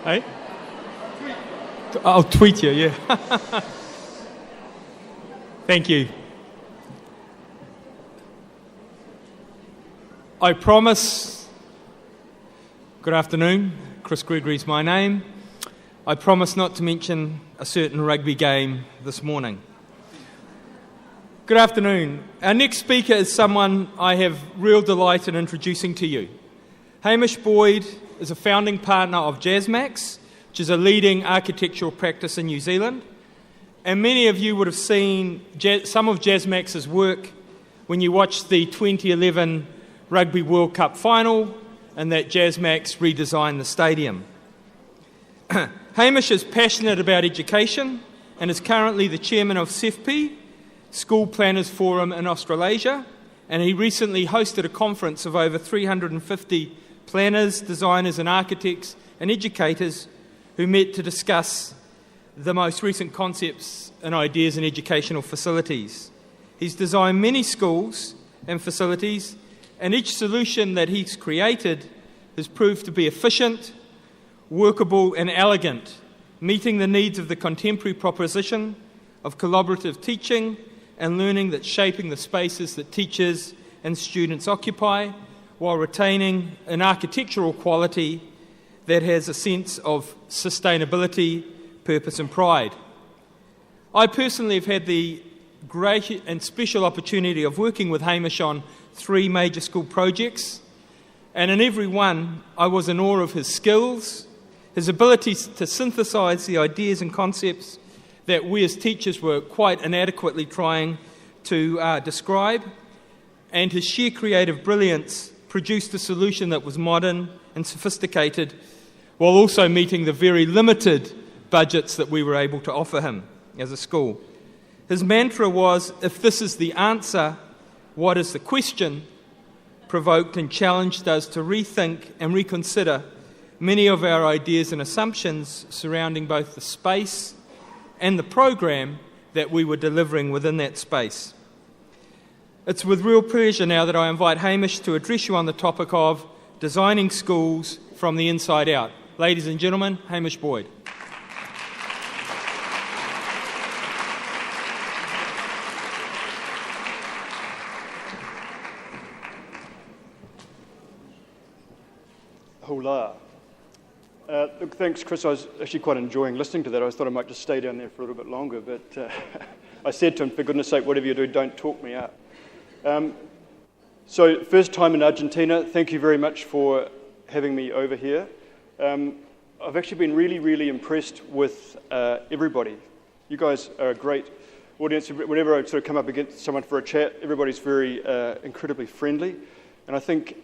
Hey? I'll tweet you, yeah. Thank you. I promise, good afternoon, Chris Gregory's my name. I promise not to mention a certain rugby game this morning. Good afternoon. Our next speaker is someone I have real delight in introducing to you. Hamish Boyd is a founding partner of JazMax, which is a leading architectural practice in New Zealand. And many of you would have seen some of JazMax's work when you watched the 2011 Rugby World Cup final and that JazMax redesigned the stadium. Hamish is passionate about education and is currently the chairman of SEFP, School Planners Forum in Australasia, and he recently hosted a conference of over 350 planners, designers and architects and educators who met to discuss the most recent concepts and ideas in educational facilities. He's designed many schools and facilities, and each solution that he's created has proved to be efficient, workable and elegant, meeting the needs of the contemporary proposition of collaborative teaching and learning that's shaping the spaces that teachers and students occupy, while retaining an architectural quality that has a sense of sustainability, purpose and pride. I personally have had the great and special opportunity of working with Hamish on 3 major school projects, and in every one I was in awe of his skills, his ability to synthesise the ideas and concepts that we as teachers were quite inadequately trying to describe, and his sheer creative brilliance produced a solution that was modern and sophisticated while also meeting the very limited budgets that we were able to offer him as a school. His mantra was, if this is the answer, what is the question? Provoked and challenged us to rethink and reconsider many of our ideas and assumptions surrounding both the space and the program that we were delivering within that space. It's with real pleasure now that I invite Hamish to address you on the topic of designing schools from the inside out. Ladies and gentlemen, Hamish Boyd. Hola. Look, thanks, Chris. I was actually quite enjoying listening to that. I thought I might just stay down there for a little bit longer, but I said to him, for goodness sake, whatever you do, don't talk me up. So, first time in Argentina. Thank you very much for having me over here. I've actually been really, really impressed with everybody. You guys are a great audience. Whenever I sort of come up against someone for a chat, everybody's very incredibly friendly, and I think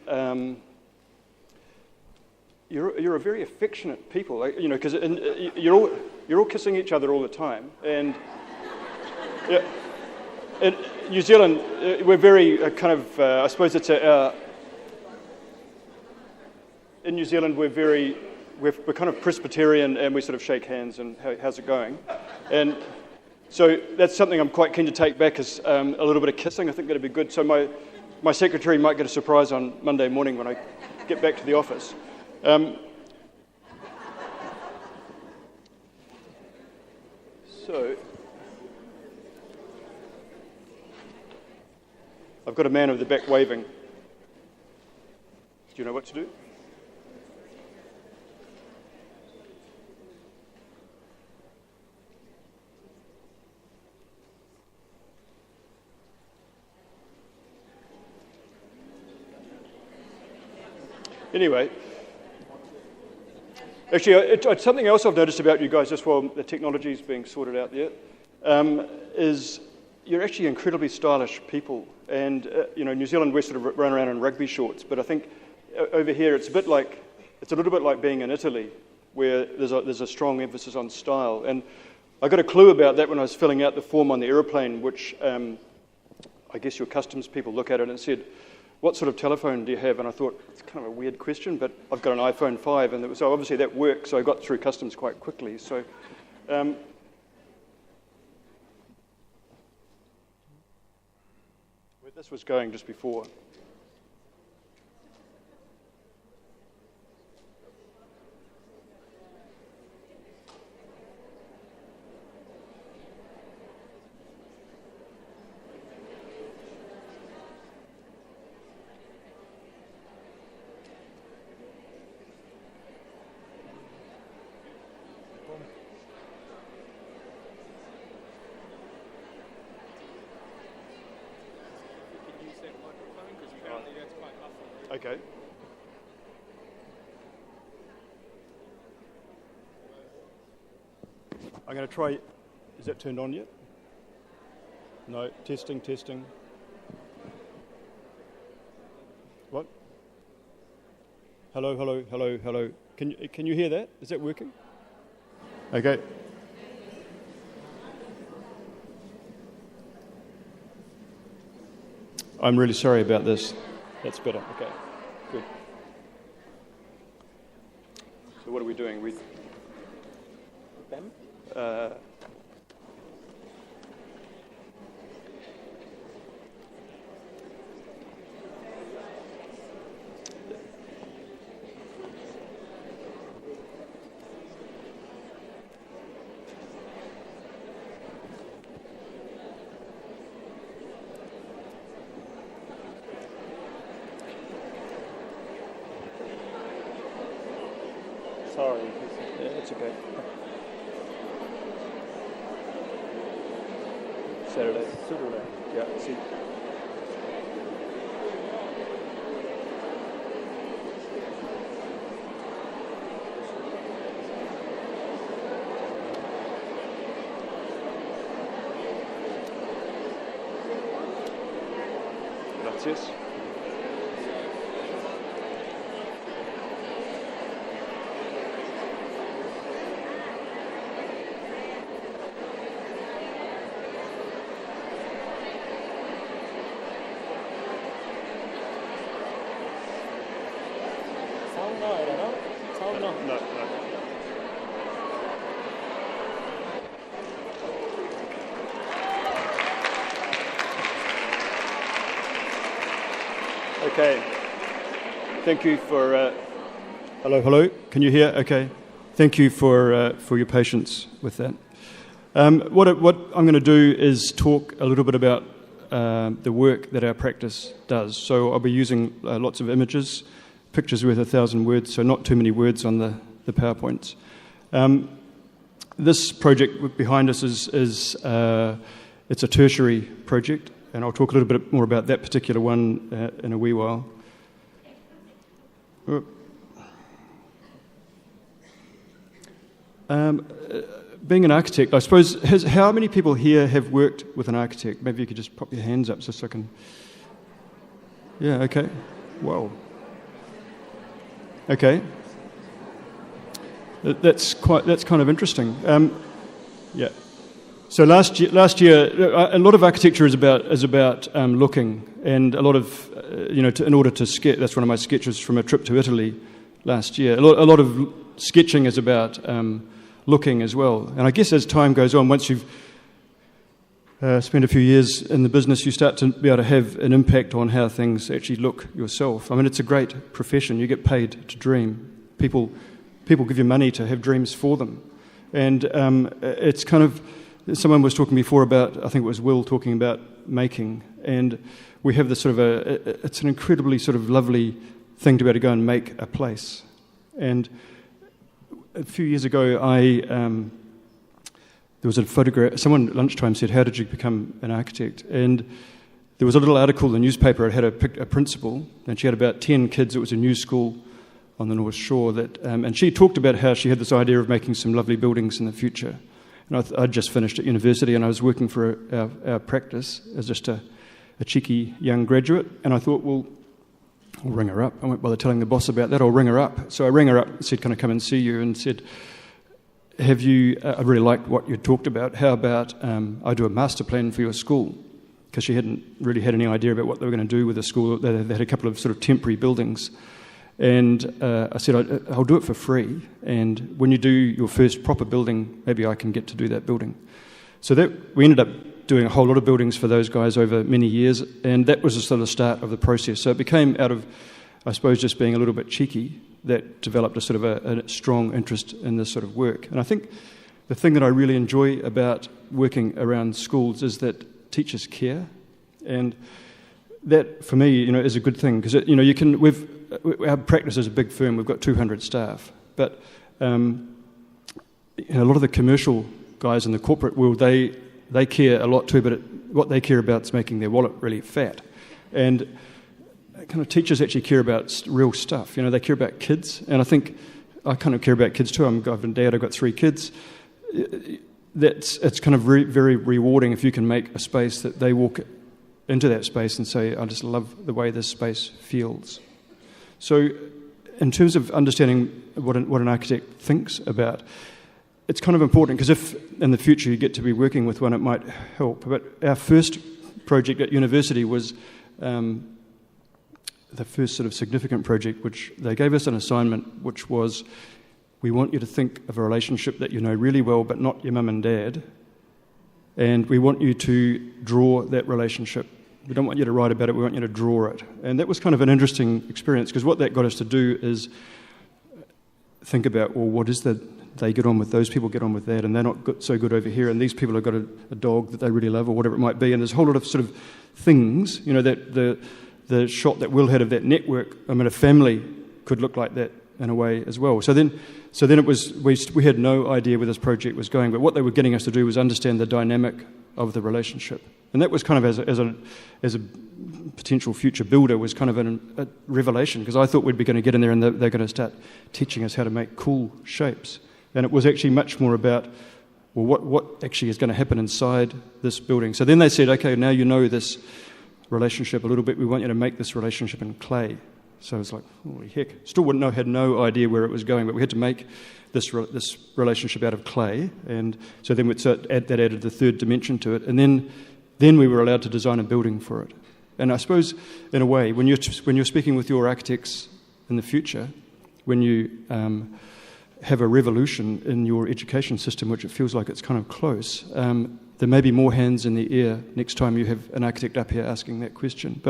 you're a very affectionate people, you know, because you're all kissing each other all the time, and yeah, in New Zealand we're very kind of I suppose it's in New Zealand we're kind of Presbyterian, and we sort of shake hands and how's it going, and so that's something I'm quite keen to take back is a little bit of kissing. I think that'd be good. So my secretary might get a surprise on Monday morning when I get back to the office. So, I've got a man over the back waving. Do you know what to do? Anyway, actually, it's something else I've noticed about you guys, just while the technology is being sorted out there, is you're actually incredibly stylish people. And you know, New Zealand, we sort of run around in rugby shorts, but I think over here it's a little bit like being in Italy, where there's a strong emphasis on style. And I got a clue about that when I was filling out the form on the aeroplane, which I guess your customs people look at it and said, what sort of telephone do you have? And I thought, it's kind of a weird question, but I've got an iPhone 5, and so obviously that worked, so I got through customs quite quickly. So, where this was going just before. Okay. I'm going to try. Is that turned on yet? No. Testing. What? Hello. Can you hear that? Is that working? Okay. I'm really sorry about this. That's better. Okay. Good. So what are we doing? Sorry. Yeah, it's okay. Saturday. Yeah, see. Gracias. No. Okay. Thank you for. Hello. Can you hear? Okay. Thank you for your patience with that. What I'm going to do is talk a little bit about the work that our practice does. So I'll be using lots of images. Pictures worth 1,000 words, so not too many words on the PowerPoints. This project behind us is it's a tertiary project, and I'll talk a little bit more about that particular one in a wee while. Being an architect, I suppose, how many people here have worked with an architect? Maybe you could just pop your hands up so I can... Yeah, okay. Wow. Okay, that's kind of interesting. Yeah. So last year, a lot of architecture is about looking, and a lot of in order to sketch. That's one of my sketches from a trip to Italy last year. A lot of sketching is about looking as well. And I guess as time goes on, once you've spent a few years in the business, you start to be able to have an impact on how things actually look yourself. I mean, it's a great profession. You get paid to dream. People give you money to have dreams for them. And it's kind of, someone was talking before about, I think it was Will talking about making. And we have this sort of it's an incredibly sort of lovely thing to be able to go and make a place. And a few years ago, there was a photograph. Someone at lunchtime said, "How did you become an architect?" And there was a little article in the newspaper. It had a principal, and she had about 10 kids. It was a new school on the North Shore. And she talked about how she had this idea of making some lovely buildings in the future. And I'd just finished at university, and I was working for our practice as just a cheeky young graduate. And I thought, well, I'll ring her up. I won't bother telling the boss about that. I'll ring her up. So I rang her up and said, "Can I come and see you?" And said, "Have you? I really liked what you talked about. How about I do a master plan for your school?" Because she hadn't really had any idea about what they were going to do with the school. They had a couple of sort of temporary buildings. And I said, "I'll do it for free. And when you do your first proper building, maybe I can get to do that building." So we ended up doing a whole lot of buildings for those guys over many years. And that was the sort of start of the process. So it became out of, I suppose, just being a little bit cheeky, that developed a sort of a strong interest in this sort of work. And I think the thing that I really enjoy about working around schools is that teachers care, and that for me, is a good thing, because our practice is a big firm. We've got 200 staff, but a lot of the commercial guys in the corporate world, they care a lot too, but what they care about is making their wallet really fat. And kind of teachers actually care about real stuff. They care about kids, and I think I kind of care about kids too. I've been a dad, I've got 3 kids. It's kind of very rewarding if you can make a space that they walk into that space and say, I just love the way this space feels. So in terms of understanding what an architect thinks about, it's kind of important, because if in the future you get to be working with one, it might help. But our first project at university was the first sort of significant project, which they gave us an assignment, which was, we want you to think of a relationship that you know really well, but not your mum and dad, and we want you to draw that relationship. We don't want you to write about it, we want you to draw it. And that was kind of an interesting experience, because what that got us to do is think about, well, what is they get on with, those people get on with that, and they're not so good over here, and these people have got a dog that they really love, or whatever it might be. And there's a whole lot of sort of things, that the shot that Will had of that network, a family could look like that in a way as well. So then it was, we had no idea where this project was going, but what they were getting us to do was understand the dynamic of the relationship. And that was kind of, as a potential future builder, was kind of a revelation, because I thought we'd be going to get in there and they're going to start teaching us how to make cool shapes. And it was actually much more about, well, what actually is going to happen inside this building. So then they said, okay, now you know this relationship a little bit, we want you to make this relationship in clay. So it's like, holy heck. Still had no idea where it was going, but we had to make this relationship out of clay. And so then that added the third dimension to it. And then we were allowed to design a building for it. And I suppose, in a way, when you're speaking with your architects in the future, when you have a revolution in your education system, which it feels like it's kind of close, there may be more hands in the air next time you have an architect up here asking that question.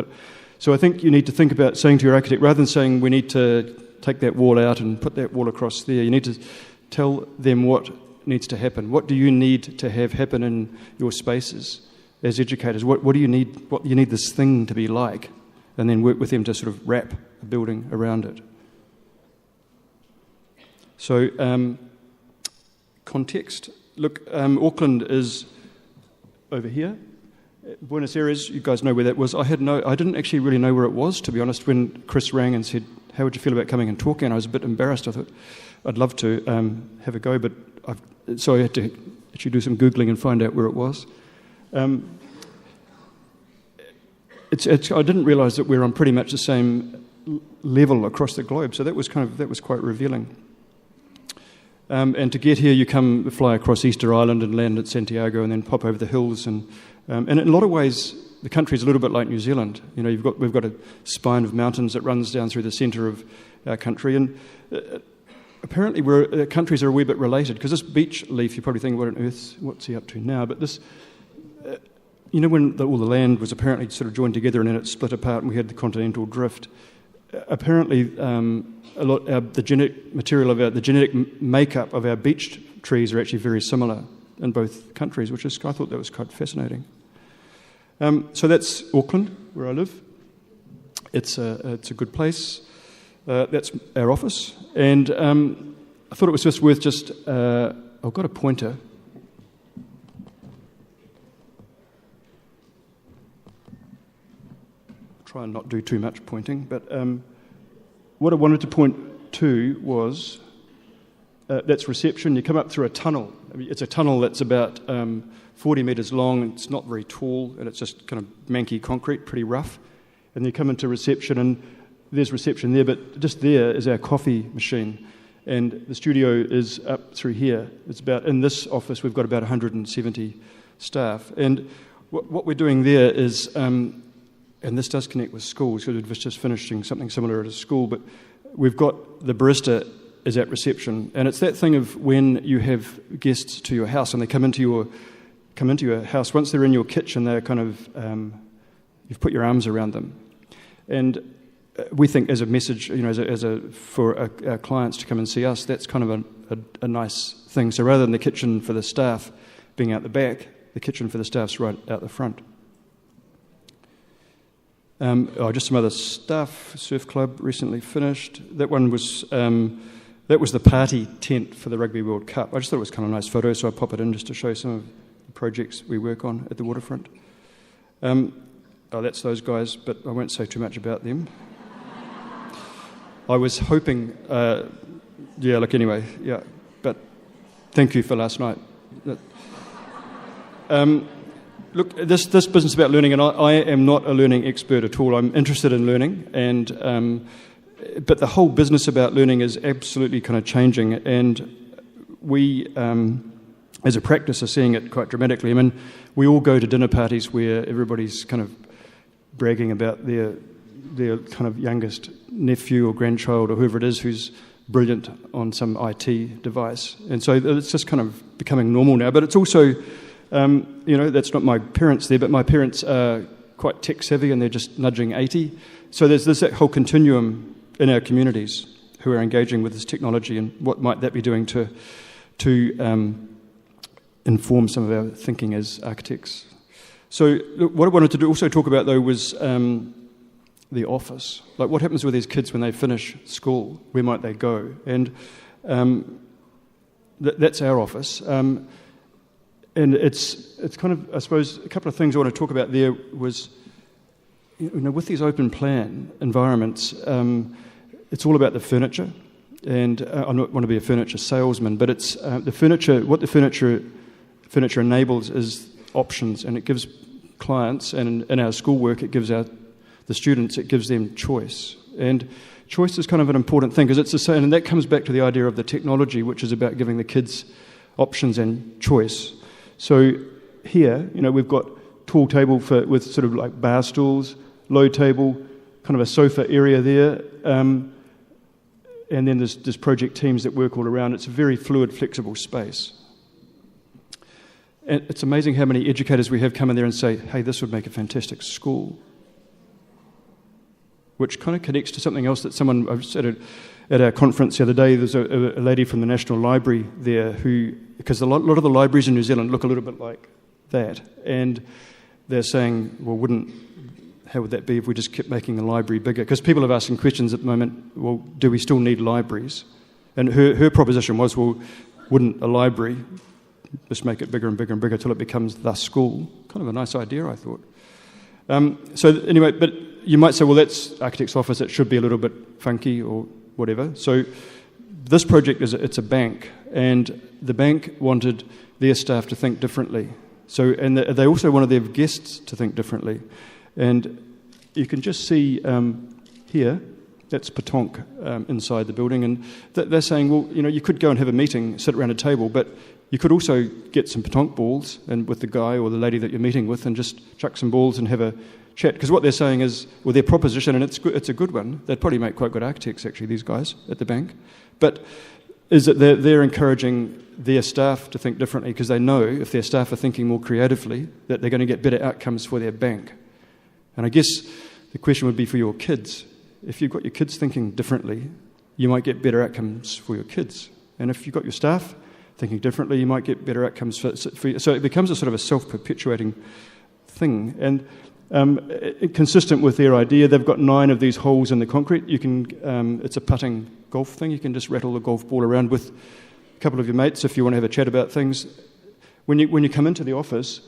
So I think you need to think about saying to your architect, rather than saying we need to take that wall out and put that wall across there, you need to tell them what needs to happen. What do you need to have happen in your spaces as educators? What do you need? What you need this thing to be like? And then work with them to sort of wrap a building around it. So context. Look, Auckland is over here. Buenos Aires, you guys know where that was. I didn't actually really know where it was, to be honest, when Chris rang and said, how would you feel about coming and talking? And I was a bit embarrassed. I thought, I'd love to have a go, but so I had to actually do some Googling and find out where it was. I didn't realise that we're on pretty much the same level across the globe, so that was quite revealing. And to get here, you fly across Easter Island and land at Santiago, and then pop over the hills. And in a lot of ways, the country is a little bit like New Zealand. We've got a spine of mountains that runs down through the centre of our country, and apparently countries are a wee bit related, because this beach leaf, you probably think, what on earth, what's he up to now? But this, when all the land was apparently sort of joined together and then it split apart and we had the continental drift, apparently the genetic material of the genetic makeup of our beech trees are actually very similar in both countries, I thought that was quite fascinating. So that's Auckland, where I live. It's a good place. That's our office, and I thought it was just worth I've got a pointer. Try and not do too much pointing, but what I wanted to point to was that's reception. You come up through a tunnel. It's a tunnel that's about 40 metres long. It's not very tall, and it's just kind of manky concrete, pretty rough. And you come into reception, and there's reception there, but just there is our coffee machine. And the studio is up through here. In this office, we've got about 170 staff. And what we're doing there is, and this does connect with schools, because we're just finishing something similar at a school, but we've got the barista is at reception. And it's that thing of when you have guests to your house and they come into your house, once they're in your kitchen, they're kind of, you've put your arms around them. And we think as a message, for our clients to come and see us, that's kind of a nice thing. So rather than the kitchen for the staff being out the back, the kitchen for the staff's right out the front. Just some other stuff. Surf Club recently finished. That one was the party tent for the Rugby World Cup. I just thought it was kind of a nice photo, so I pop it in just to show some of the projects we work on at the waterfront. oh, that's those guys, but I won't say too much about them. I was hoping, but thank you for last night. Look, this business about learning, and I am not a learning expert at all. I'm interested in learning, but the whole business about learning is absolutely kind of changing, and we, as a practice, are seeing it quite dramatically. I mean, we all go to dinner parties where everybody's kind of bragging about their kind of youngest nephew or grandchild or whoever it is who's brilliant on some IT device. And so it's just kind of becoming normal now. But it's also, that's not my parents there, but my parents are quite tech savvy and they're just nudging 80. So there's that whole continuum in our communities who are engaging with this technology, and what might that be doing to inform some of our thinking as architects. So what I wanted to also talk about, though, was the office. Like, what happens with these kids when they finish school? Where might they go? And that's our office. And it's kind of, I suppose, a couple of things I want to talk about there was, with these open plan environments, it's all about the furniture. And I don't want to be a furniture salesman, but it's the furniture. What the furniture enables is options, and it gives clients, and in our schoolwork, it gives the students, it gives them choice. And choice is kind of an important thing, because it's the same, and that comes back to the idea of the technology, which is about giving the kids options and choice. So here, we've got tall table with sort of like bar stools, low table, kind of a sofa area there, and then there's project teams that work all around. It's a very fluid, flexible space. And it's amazing how many educators we have come in there and say, hey, this would make a fantastic school. Which kind of connects to something else that I was at a conference the other day. There's a lady from the National Library there because a lot of the libraries in New Zealand look a little bit like that. And they're saying, well, how would that be if we just kept making the library bigger? Because people are asking questions at the moment, well, do we still need libraries? And her proposition was, well, wouldn't a library just make it bigger and bigger and bigger till it becomes the school? Kind of a nice idea, I thought. So anyway, but you might say, well, that's architect's office, it should be a little bit funky or whatever. So this project it's a bank, and the bank wanted their staff to think differently. So, and they also wanted their guests to think differently. And you can just see here, that's Patonk inside the building, and they're saying, well, you could go and have a meeting, sit around a table, but you could also get some Patonk balls and with the guy or the lady that you're meeting with and just chuck some balls and have a chat. Because what they're saying is, well, their proposition, and it's a good one, they'd probably make quite good architects, actually, these guys at the bank, but is that they're encouraging their staff to think differently, because they know if their staff are thinking more creatively that they're going to get better outcomes for their bank. And I guess the question would be for your kids. If you've got your kids thinking differently, you might get better outcomes for your kids. And if you've got your staff thinking differently, you might get better outcomes for you. So it becomes a sort of a self-perpetuating thing. And consistent with their idea, they've got 9 of these holes in the concrete. You can, it's a putting golf thing. You can just rattle the golf ball around with a couple of your mates if you want to have a chat about things. When you come into the office,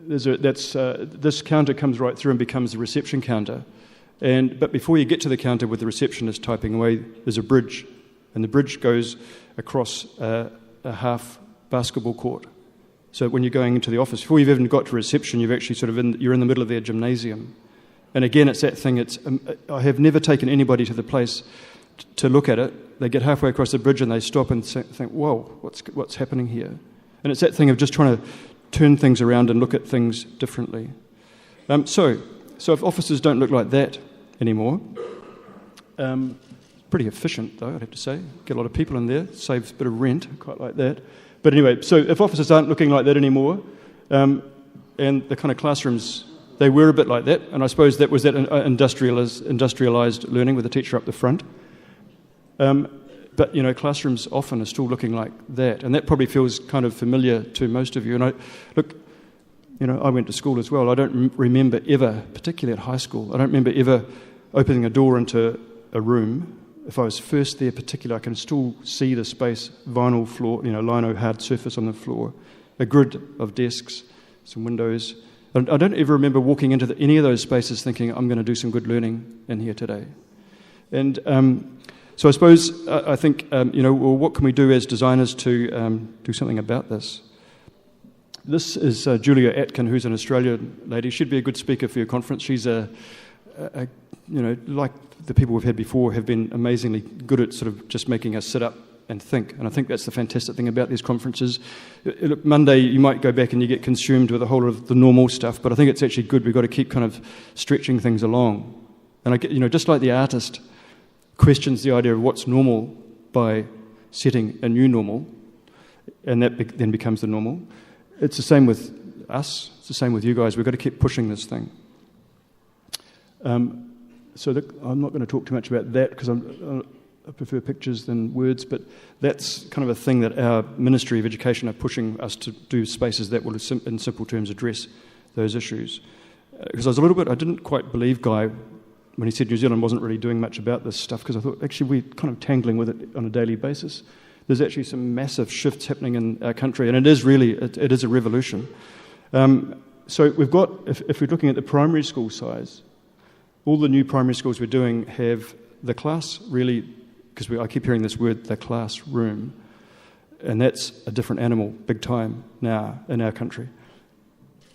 this counter comes right through and becomes the reception counter. But before you get to the counter with the receptionist typing away, there's a bridge, and the bridge goes across a half basketball court. So when you're going into the office, before you've even got to reception, you've actually you're in the middle of their gymnasium. And again, it's that thing. I have never taken anybody to the place to look at it. They get halfway across the bridge and they stop and think, "Whoa, what's happening here?" And it's that thing of just trying to turn things around and look at things differently. So if offices don't look like that anymore, pretty efficient though, I'd have to say. Get a lot of people in there, saves a bit of rent, quite like that. But anyway, so if offices aren't looking like that anymore, and the kind of classrooms, they were a bit like that, and I suppose that was that industrialised learning with the teacher up the front. But, classrooms often are still looking like that, and that probably feels kind of familiar to most of you. And I went to school as well. I don't remember ever, particularly at high school, I don't remember ever opening a door into a room. If I was first there particularly, I can still see the space, vinyl floor, lino hard surface on the floor, a grid of desks, some windows, I don't ever remember walking into any of those spaces thinking, I'm going to do some good learning in here today. And so I suppose, I think, well, what can we do as designers to do something about this? This is Julia Atkin, who's an Australian lady. She'd be a good speaker for your conference. She's like the people we've had before, have been amazingly good at sort of just making us sit up and think. And I think that's the fantastic thing about these conferences. Look, Monday you might go back and you get consumed with a whole lot of the normal stuff, but I think it's actually good. We've got to keep kind of stretching things along. And I get, just like the artist questions the idea of what's normal by setting a new normal, and that then becomes the normal. It's the same with us. It's the same with you guys. We've got to keep pushing this thing. So I'm not going to talk too much about that because I prefer pictures than words, but that's kind of a thing that our Ministry of Education are pushing us to do, spaces that will, in simple terms, address those issues. Because I didn't quite believe Guy when he said New Zealand wasn't really doing much about this stuff, because I thought, actually, we're kind of tangling with it on a daily basis. There's actually some massive shifts happening in our country, and it is a revolution. So we've got, if we're looking at the primary school size, all the new primary schools we're doing have the class really, because I keep hearing this word, the classroom, and that's a different animal, big time now in our country.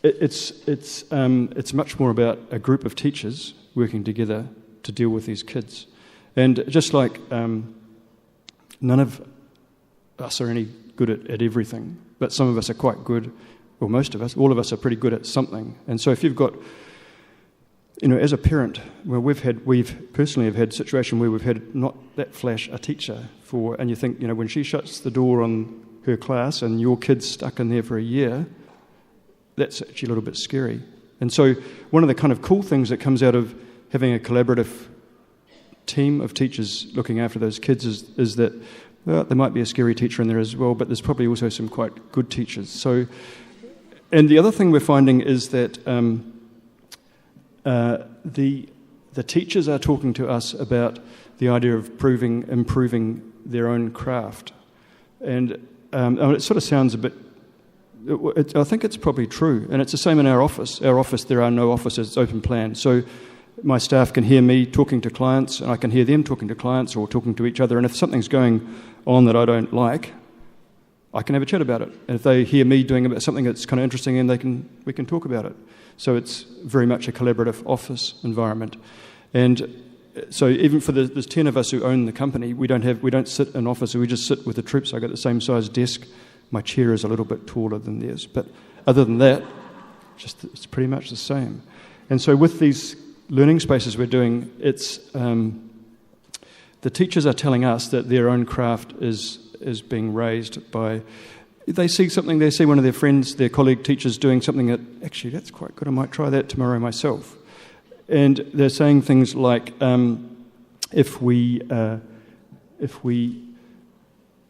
It's much more about a group of teachers working together to deal with these kids. And just like none of us are any good at everything, but some of us are quite good, or most of us, all of us are pretty good at something. And so if you've got, as a parent, well, we've personally have had a situation where we've had not that flash a teacher and you think, when she shuts the door on her class and your kid's stuck in there for a year, that's actually a little bit scary. And so one of the kind of cool things that comes out of having a collaborative team of teachers looking after those kids is that there might be a scary teacher in there as well, but there's probably also some quite good teachers. So, and the other thing we're finding is that the teachers are talking to us about the idea of improving their own craft. And it sort of sounds a bit... I think it's probably true, and it's the same in our office. Our office, there are no offices, it's open plan. So my staff can hear me talking to clients, and I can hear them talking to clients or talking to each other, and if something's going on that I don't like, I can have a chat about it. And if they hear me doing something that's kind of interesting, and we can talk about it. So it's very much a collaborative office environment. And so even for there's 10 of us who own the company, we don't sit in office, we just sit with the troops. I got the same size desk. My chair is a little bit taller than theirs, but other than that, it's pretty much the same. And so with these learning spaces we're doing, it's the teachers are telling us that their own craft is being raised by... They see something, they see one of their friends, their colleague teachers doing something that, actually, that's quite good, I might try that tomorrow myself. And they're saying things like, if we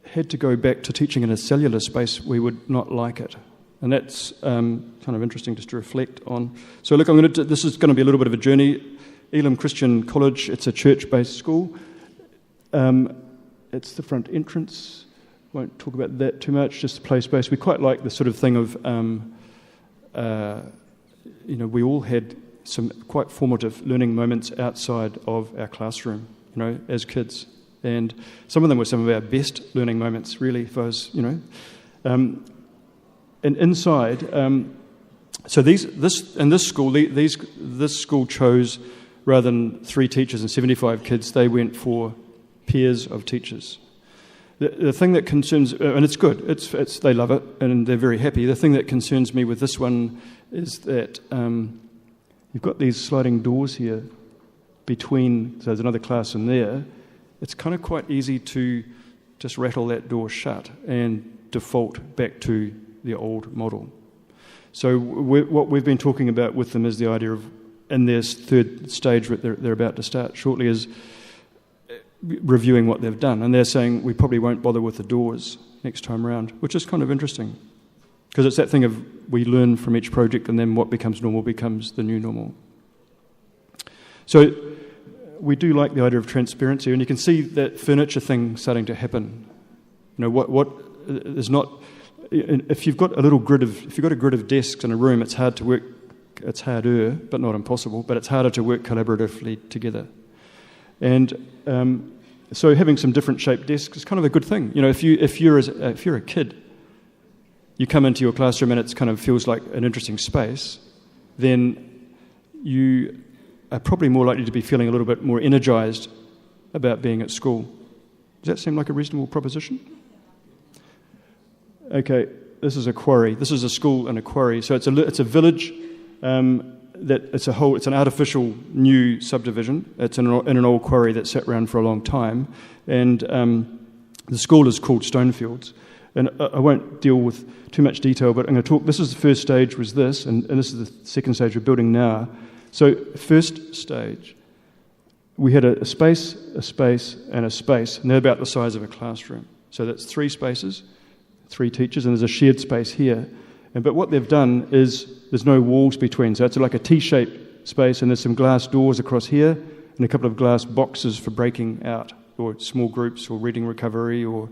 had to go back to teaching in a cellular space, we would not like it. And that's kind of interesting just to reflect on. So look, this is going to be a little bit of a journey. Elam Christian College, it's a church-based school. It's the front entrance. Won't talk about that too much, just the play space. We quite like the sort of thing of, we all had some quite formative learning moments outside of our classroom, as kids. And some of them were some of our best learning moments, really, for us, And inside, so this school chose, rather than 3 teachers and 75 kids, they went for pairs of teachers. The thing that concerns, and it's good, it's they love it and they're very happy. The thing that concerns me with this one is that you've got these sliding doors here between, so there's another class in there. It's kind of quite easy to just rattle that door shut and default back to the old model. So what we've been talking about with them is the idea of, in this third stage that they're about to start shortly, is reviewing what they've done. And they're saying we probably won't bother with the doors next time around, which is kind of interesting. Because it's that thing of we learn from each project and then what becomes normal becomes the new normal. So we do like the idea of transparency, and you can see that furniture thing starting to happen. What is not... If you've got a grid of desks in a room, it's hard to work it's harder, but not impossible, but it's harder to work collaboratively together. And so having some different shaped desks is kind of a good thing. You know, if you're a kid, you come into your classroom and it kind of feels like an interesting space, then you are probably more likely to be feeling a little bit more energized about being at school. Does that seem like a reasonable proposition? Okay, this is a quarry. This is a school and a quarry. So it's a village. It's an artificial new subdivision. It's in an old quarry that sat around for a long time, and the school is called Stonefields. And I won't deal with too much detail, but I'm going to talk. This is the first stage, was this, and this is the second stage we're building now. So first stage, we had a space, and a space, and they're about the size of a classroom. So that's 3 spaces, 3 teachers, and there's a shared space here. But what they've done is there's no walls between, so it's like a T-shaped space, and there's some glass doors across here, and a couple of glass boxes for breaking out, or small groups, or reading recovery, or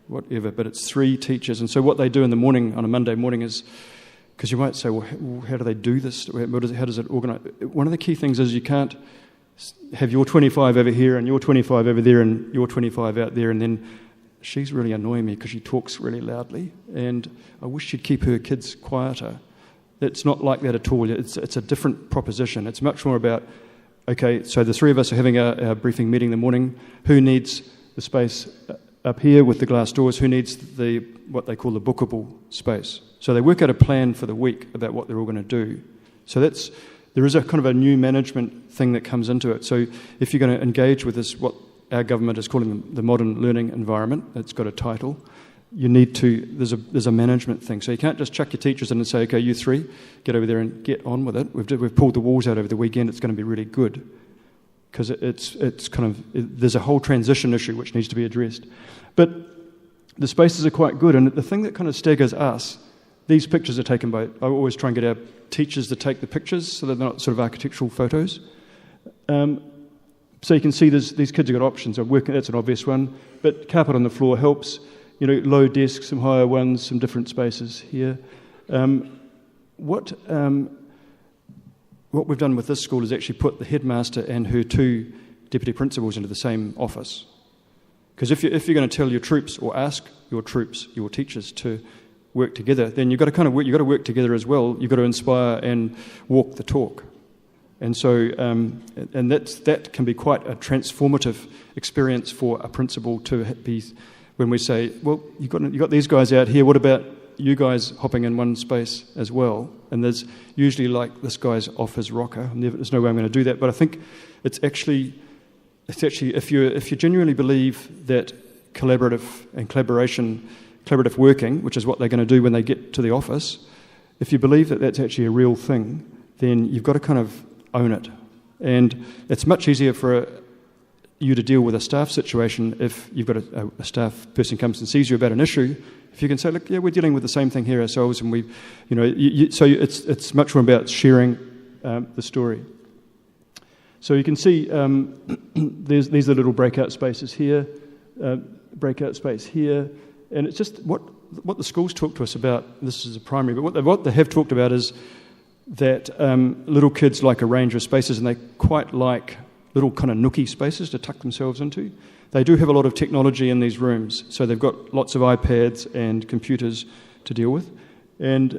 whatever. But it's 3 teachers, and so what they do in the morning, on a Monday morning, is, because you might say, well, how do they do this? How does it organise? One of the key things is you can't have your 25 over here, and your 25 over there, and your 25 out there, and then she's really annoying me because she talks really loudly, and I wish she'd keep her kids quieter. It's not like that at all. It's a different proposition. It's much more about, okay, so the 3 of us are having our briefing meeting in the morning. Who needs the space up here with the glass doors? Who needs what they call the bookable space? So they work out a plan for the week about what they're all going to do. So there is a kind of a new management thing that comes into it. So if you're going to engage with this, what our government is calling the modern learning environment, it's got a title, you need to, there's a management thing. So you can't just chuck your teachers in and say, okay, you 3, get over there and get on with it. We've pulled the walls out over the weekend, it's going to be really good. Because it's kind of, there's a whole transition issue which needs to be addressed. But the spaces are quite good, and the thing that kind of staggers us, these pictures are taken by, I always try and get our teachers to take the pictures so that they're not sort of architectural photos. So you can see these kids have got options. That's an obvious one, but carpet on the floor helps. You know, low desks, some higher ones, some different spaces here. What we've done with this school is actually put the headmaster and her 2 deputy principals into the same office. Because if you're going to tell your troops or ask your troops, your teachers, to work together, then you've got to work together as well. You've got to inspire and walk the talk. And so, and that can be quite a transformative experience for a principal to be. When we say, well, you got these guys out here. What about you guys hopping in one space as well? And there's usually like, this guy's off his rocker. There's no way I'm going to do that. But I think it's actually if you genuinely believe that collaborative working, which is what they're going to do when they get to the office, if you believe that that's actually a real thing, then you've got to kind of own it. And it's much easier for you to deal with a staff situation if you've got a staff person comes and sees you about an issue. If you can say, look, yeah, we're dealing with the same thing here ourselves, and so it's much more about sharing the story. So you can see these are little breakout spaces here, breakout space here, and it's just what the schools talk to us about. This is a primary, but what they have talked about is that little kids like a range of spaces, and they quite like little kind of nookie spaces to tuck themselves into. They do have a lot of technology in these rooms, so they've got lots of iPads and computers to deal with. And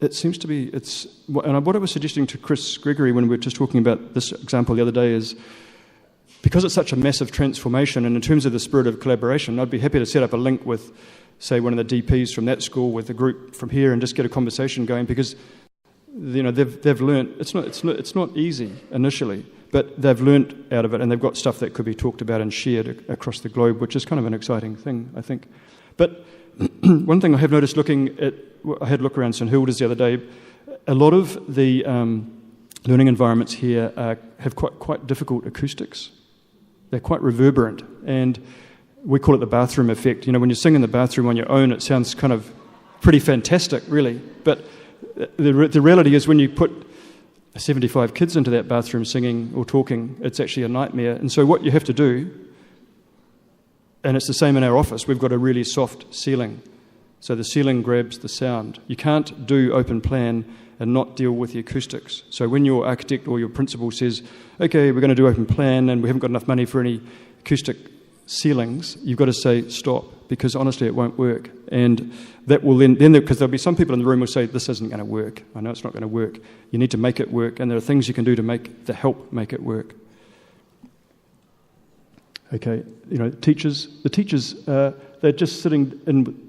it seems to be, and what I was suggesting to Chris Gregory when we were just talking about this example the other day is, because it's such a massive transformation, and in terms of the spirit of collaboration, I'd be happy to set up a link with, say, one of the DPs from that school with a group from here and just get a conversation going, because they've learnt, it's not easy initially, but they've learnt out of it, and they've got stuff that could be talked about and shared across the globe, which is kind of an exciting thing, I think. But one thing I have noticed I had a look around St Hilda's the other day, a lot of the learning environments here have quite difficult acoustics. They're quite reverberant, and we call it the bathroom effect. You know, when you sing in the bathroom on your own, it sounds kind of pretty fantastic, really, but the reality is when you put 75 kids into that bathroom singing or talking, it's actually a nightmare. And so what you have to do, and it's the same in our office, we've got a really soft ceiling. So the ceiling grabs the sound. You can't do open plan and not deal with the acoustics. So when your architect or your principal says, okay, we're going to do open plan and we haven't got enough money for any acoustic ceilings, you've got to say stop, because honestly it won't work. And that will then because there'll be some people in the room who will say, this isn't going to work. I know it's not going to work. You need to make it work, and there are things you can do to help make it work. Okay, the teachers, they're just sitting in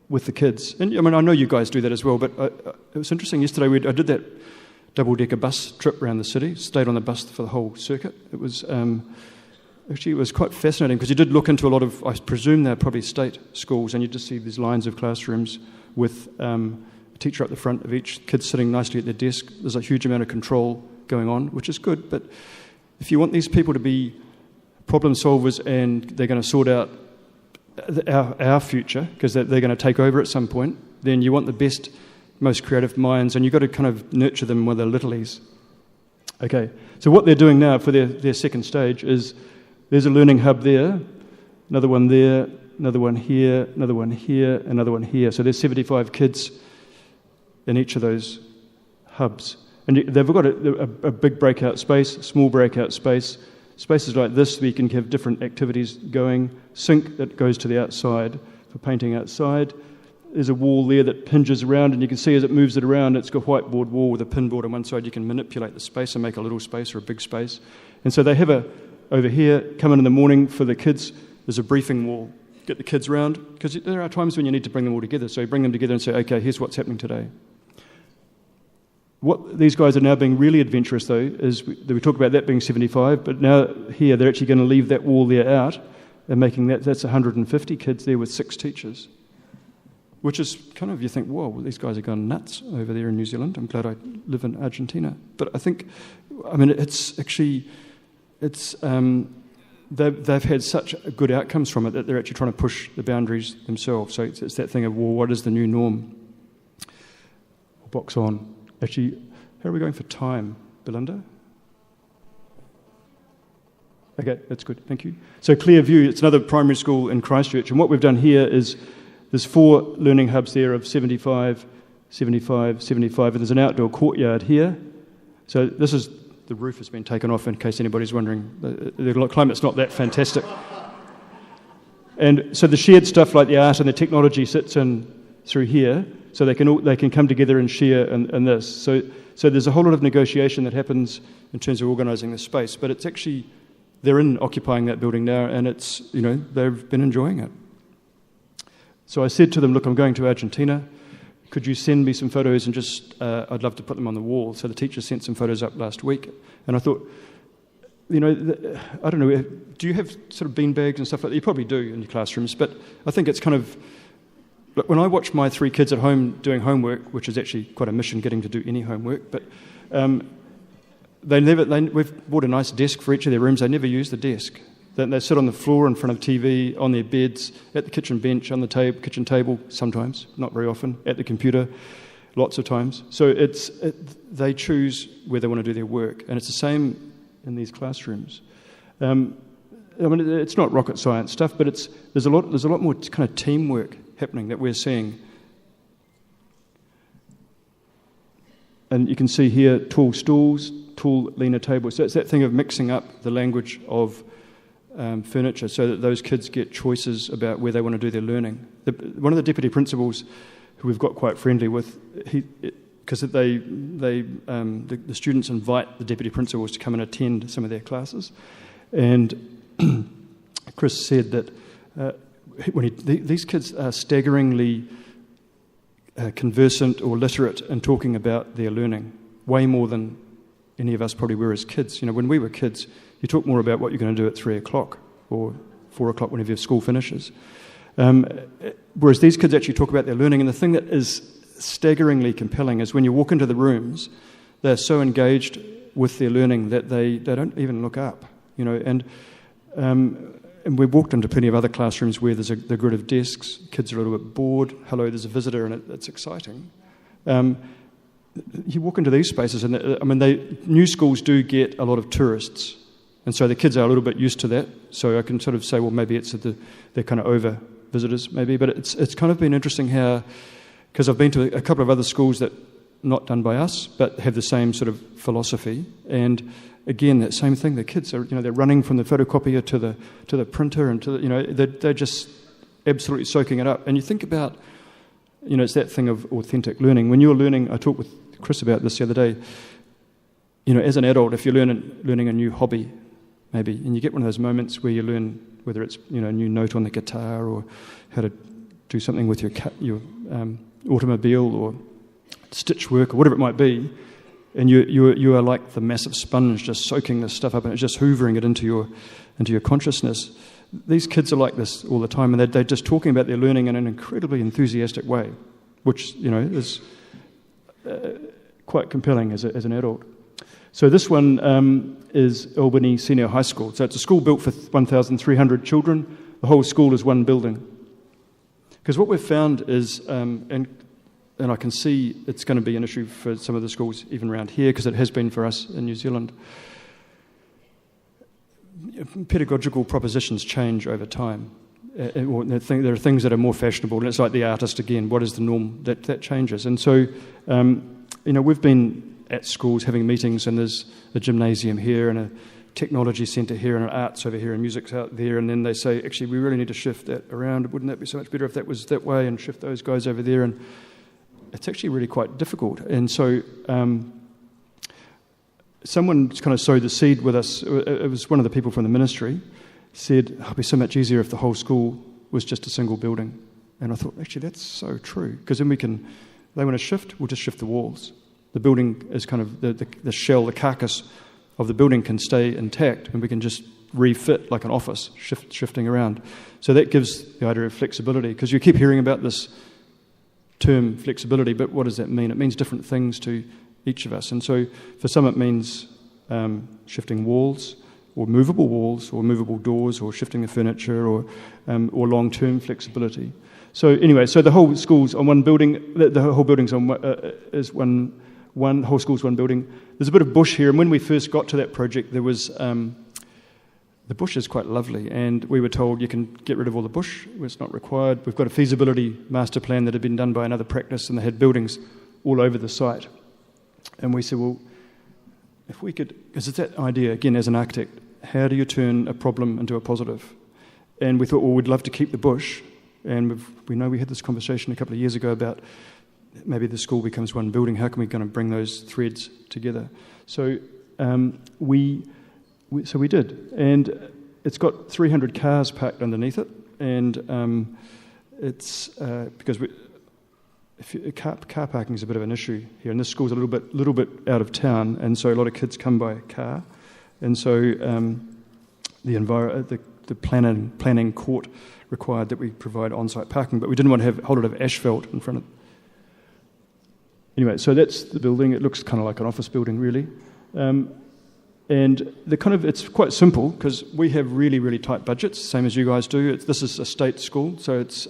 with the kids. And I know you guys do that as well, but it was interesting. Yesterday I did that double-decker bus trip around the city, stayed on the bus for the whole circuit. It was actually, it was quite fascinating, because you did look into a lot of, I presume they're probably state schools, and you just see these lines of classrooms with a teacher up the front of each kid sitting nicely at their desk. There's a huge amount of control going on, which is good, but if you want these people to be problem solvers and they're going to sort out our future, because they're going to take over at some point, then you want the best, most creative minds, and you've got to kind of nurture them with their littlies. Okay, so what they're doing now for their second stage is, there's a learning hub there, another one there, another one here, another one here, another one here. So there's 75 kids in each of those hubs. And they've got a big breakout space, a small breakout space, spaces like this where you can have different activities going, sink that goes to the outside for painting outside. There's a wall there that hinges around, and you can see as it moves it around, it's got a whiteboard wall with a pinboard on one side. You can manipulate the space and make a little space or a big space. And so they have over here, come in the morning for the kids, there's a briefing wall. Get the kids round, because there are times when you need to bring them all together. So you bring them together and say, okay, here's what's happening today. What these guys are now being really adventurous, though, is we talk about that being 75, but now here they're actually going to leave that wall there out and making that's 150 kids there with 6 teachers, which is kind of, you think, whoa, well, these guys are going nuts over there in New Zealand. I'm glad I live in Argentina. But I think, it's actually, they've had such good outcomes from it that they're actually trying to push the boundaries themselves. So it's that thing of, well, what is the new norm? Box on. Actually, how are we going for time, Belinda? Okay, that's good, thank you. So Clearview, it's another primary school in Christchurch, and what we've done here is there's 4 learning hubs there of 75, 75, 75, and there's an outdoor courtyard here. So this is, the roof has been taken off in case anybody's wondering. The climate's not that fantastic. And so the shared stuff like the art and the technology sits in through here, so they can come together and share in this. So there's a whole lot of negotiation that happens in terms of organising the space, but it's actually, they're occupying that building now, and it's, they've been enjoying it. So I said to them, look, I'm going to Argentina. Could you send me some photos and just, I'd love to put them on the wall. So the teacher sent some photos up last week, and I thought, I don't know, do you have sort of bean bags and stuff like that? You probably do in your classrooms, but I think it's kind of, look, when I watch my 3 kids at home doing homework, which is actually quite a mission getting to do any homework, but we've bought a nice desk for each of their rooms. They never use the desk. They sit on the floor in front of TV, on their beds, at the kitchen bench, on the kitchen table, sometimes, not very often, at the computer, lots of times. So they choose where they want to do their work, and it's the same in these classrooms. It's not rocket science stuff, but there's a lot more kind of teamwork happening that we're seeing. And you can see here tall stools, tall leaner tables. So it's that thing of mixing up the language of furniture so that those kids get choices about where they want to do their learning. One of the deputy principals who we've got quite friendly with, because the students invite the deputy principals to come and attend some of their classes, and Chris said that these kids are staggeringly conversant or literate in talking about their learning, way more than any of us probably were as kids. When we were kids, you talk more about what you're going to do at 3 o'clock or 4 o'clock whenever your school finishes. Whereas these kids actually talk about their learning, and the thing that is staggeringly compelling is when you walk into the rooms, they're so engaged with their learning that they don't even look up, and we've walked into plenty of other classrooms where there's the grid of desks, kids are a little bit bored, hello, there's a visitor, and it's exciting. You walk into these spaces, and new schools do get a lot of tourists, and so the kids are a little bit used to that. So I can sort of say, well, maybe it's they're kind of over visitors maybe, but it's kind of been interesting how, because I've been to a couple of other schools that not done by us, but have the same sort of philosophy. And again, that same thing. The kids are, they're running from the photocopier to the printer, and to the, they're just absolutely soaking it up. And you think about, it's that thing of authentic learning. When you're learning, I talked with Chris about this the other day. As an adult, if you're learning a new hobby, maybe, and you get one of those moments where you learn whether it's a new note on the guitar or how to do something with your automobile or stitch work or whatever it might be, and you are like the massive sponge just soaking this stuff up, and it's just hoovering it into your consciousness. These kids are like this all the time, and they're just talking about their learning in an incredibly enthusiastic way, which is quite compelling as an adult. So this one is Albany Senior High School. So it's a school built for 1,300 children. The whole school is one building. Because what we've found is, and I can see it's going to be an issue for some of the schools even around here, because it has been for us in New Zealand. Pedagogical propositions change over time. There are things that are more fashionable, and it's like the artist again. What is the norm? That changes. And so, we've been at schools having meetings, and there's a gymnasium here and a technology centre here and an arts over here and music's out there, and then they say, actually, we really need to shift that around. Wouldn't that be so much better if that was that way, and shift those guys over there? And it's actually really quite difficult. And so someone kind of sowed the seed with us. It was one of the people from the ministry said, it'd be so much easier if the whole school was just a single building. And I thought, actually, that's so true, because then they want to shift, we'll just shift the walls. The building is kind of the shell, the carcass of the building can stay intact, and we can just refit like an office, shifting around. So that gives the idea of flexibility, because you keep hearing about this term flexibility, but what does that mean? It means different things to each of us. And so for some it means shifting walls, or movable doors, or shifting the furniture, or long-term flexibility. So anyway, so the whole school's on one building. The whole building's on is one whole school's one building. There's a bit of bush here, and when we first got to that project, there was the bush is quite lovely, and we were told you can get rid of all the bush; it's not required. We've got a feasibility master plan that had been done by another practice, and they had buildings all over the site. And we said, well, if we could, because it's that idea again as an architect, how do you turn a problem into a positive? And we thought, well, we'd love to keep the bush, and we know we had this conversation a couple of years ago about maybe the school becomes one building. How can we kind of bring those threads together? So we did, and it's got 300 cars parked underneath it, and it's because car parking is a bit of an issue here, and this school's a little bit out of town, and so a lot of kids come by car, and so the planning court required that we provide on-site parking, but we didn't want to have a whole lot of asphalt in front of. Anyway, so that's the building. It looks kind of like an office building, really. And it's quite simple, because we have really, really tight budgets, same as you guys do. This is a state school, so it's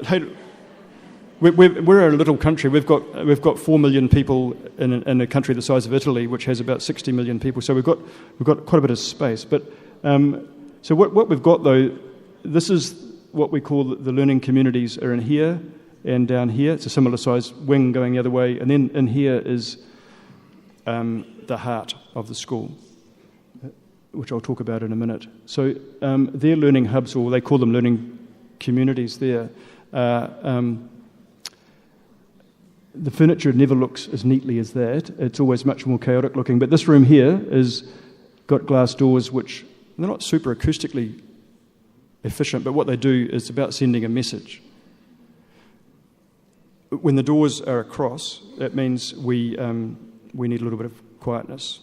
hey, we're a little country. We've got 4 million people in a country the size of Italy, which has about 60 million people. So we've got quite a bit of space. But so what we've got though, this is what we call the learning communities are in here and down here. It's a similar size wing going the other way, and then in here is the heart of the school, which I'll talk about in a minute. So their learning hubs, or they call them learning communities there, the furniture never looks as neatly as that. It's always much more chaotic looking. But this room here is got glass doors, which they're not super acoustically efficient, but what they do is about sending a message. When the doors are across, that means we need a little bit of quietness.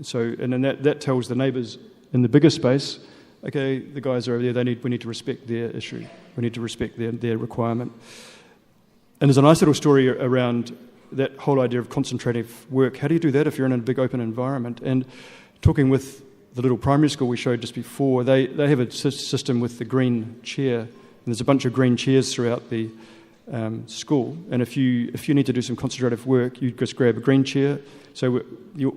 So, and then that tells the neighbours in the bigger space, okay, the guys are over there. We need to respect their issue. We need to respect their requirement. And there's a nice little story around that whole idea of concentrative work. How do you do that if you're in a big open environment? And talking with the little primary school we showed just before, they have a system with the green chair, and there's a bunch of green chairs throughout the school. And if you need to do some concentrative work, you just grab a green chair. So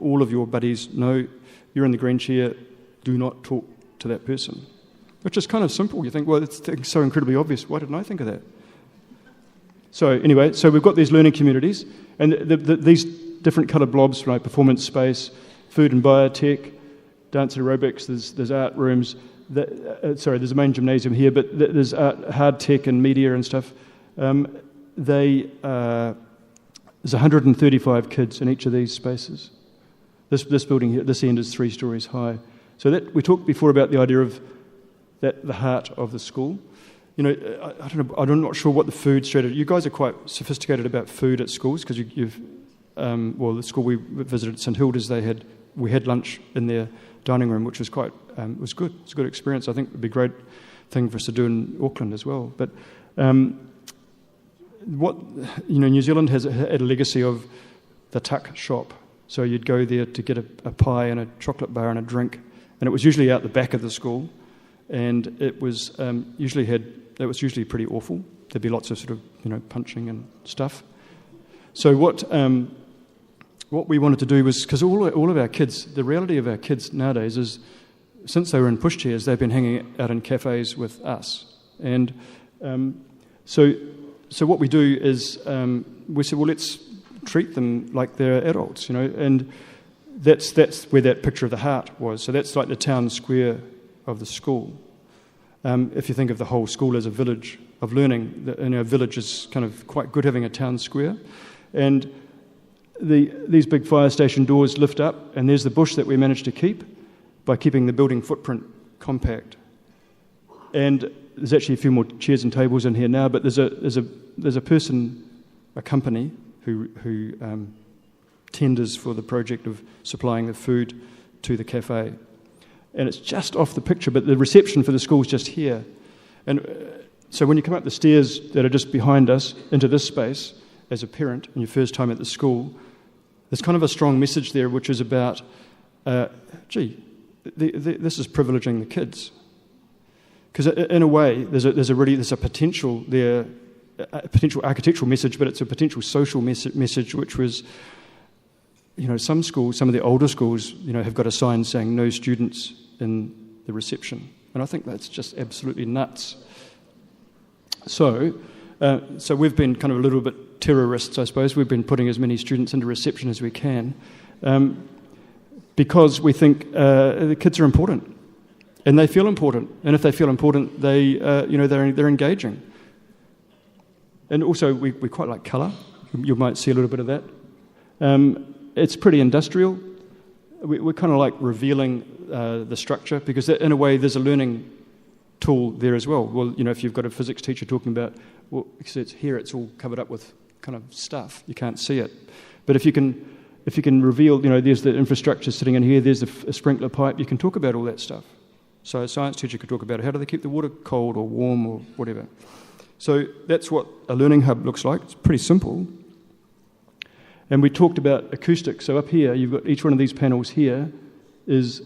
all of your buddies know you're in the green chair, do not talk to that person. Which is kind of simple. You think, well, it's so incredibly obvious. Why didn't I think of that? So anyway, so we've got these learning communities, and these different coloured blobs, like performance space, food and biotech, dance aerobics, there's art rooms. There's a main gymnasium here, but there's hard tech and media and stuff. There's 135 kids in each of these spaces. This building here, this end is 3 stories high. So that we talked before about the idea of that the heart of the school. You know, I don't know. I'm not sure what the food strategy. You guys are quite sophisticated about food at schools because the school we visited, St Hilda's, we had lunch in their dining room, which was quite was good. It's a good experience. I think it'd be a great thing for us to do in Auckland as well. But New Zealand has had a legacy of the tuck shop. So you'd go there to get a pie and a chocolate bar and a drink, and it was usually out the back of the school, and it was usually pretty awful. There'd be lots of sort of punching and stuff. So what we wanted to do was, because all of our kids, the reality of our kids nowadays is, since they were in pushchairs, they've been hanging out in cafes with us, and so what we do is we said, well, let's treat them like they're adults, and that's where that picture of the heart was. So that's like the town square of the school. If you think of the whole school as a village of learning, a village is kind of quite good having a town square. And these big fire station doors lift up, and there's the bush that we managed to keep by keeping the building footprint compact. And there's actually a few more chairs and tables in here now, but there's a person, a company, who tenders for the project of supplying the food to the cafe. And it's just off the picture, but the reception for the school is just here. And so when you come up the stairs that are just behind us into this space, as a parent, in your first time at the school, there's kind of a strong message there, which is about, this is privileging the kids. Because in a way, there's a potential there, a potential architectural message, but it's a potential social message, which was, some schools, some of the older schools, have got a sign saying no students in the reception. And I think that's just absolutely nuts. So we've been kind of a little bit terrorists, I suppose. We've been putting as many students into reception as we can because we think the kids are important and they feel important. And if they feel important, they're engaging. And also, we quite like colour. You might see a little bit of that. It's pretty industrial. We're kind of like revealing the structure because in a way there's a learning tool there as well. Well, if you've got a physics teacher talking about, well, it's here, it's all covered up with kind of stuff. You can't see it. But if you can reveal, there's the infrastructure sitting in here, there's a sprinkler pipe, you can talk about all that stuff. So a science teacher could talk about how do they keep the water cold or warm or whatever. So that's what a learning hub looks like. It's pretty simple. And we talked about acoustics. So up here, you've got each one of these panels here is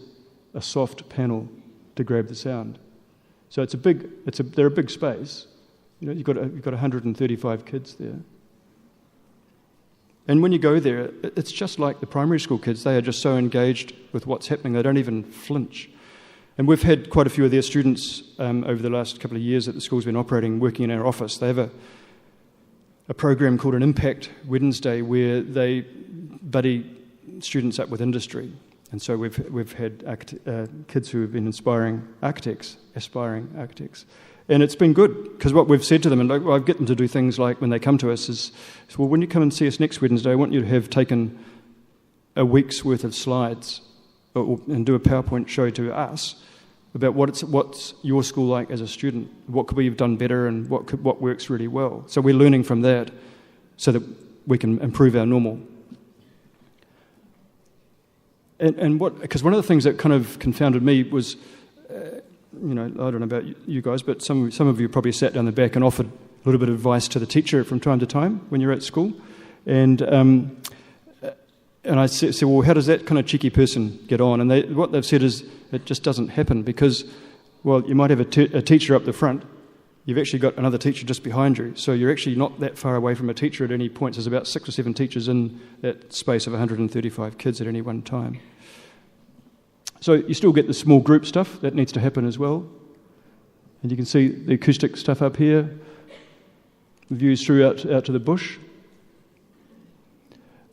a soft panel to grab the sound. So they're a big space. You've got 135 kids there. And when you go there, it's just like the primary school kids. They are just so engaged with what's happening, they don't even flinch. And we've had quite a few of their students over the last couple of years that the school's been operating, working in our office. They have a program called an Impact Wednesday where they buddy students up with industry. And so we've had kids who have been aspiring architects. And it's been good, because what we've said to them, and I get them to do things like when they come to us is, well, when you come and see us next Wednesday, I want you to have taken a week's worth of slides and do a PowerPoint show to us about what's your school like as a student, what could we have done better, and what works really well. So we're learning from that so that we can improve our normal. And because one of the things that kind of confounded me was, I don't know about you guys, but some of you probably sat down the back and offered a little bit of advice to the teacher from time to time when you're at school. And I said, well, how does that kind of cheeky person get on? And what they've said is it just doesn't happen because, well, you might have a teacher up the front. You've actually got another teacher just behind you. So you're actually not that far away from a teacher at any point. There's about 6 or 7 teachers in that space of 135 kids at any one time. So you still get the small group stuff that needs to happen as well. And you can see the acoustic stuff up here, views through out to the bush.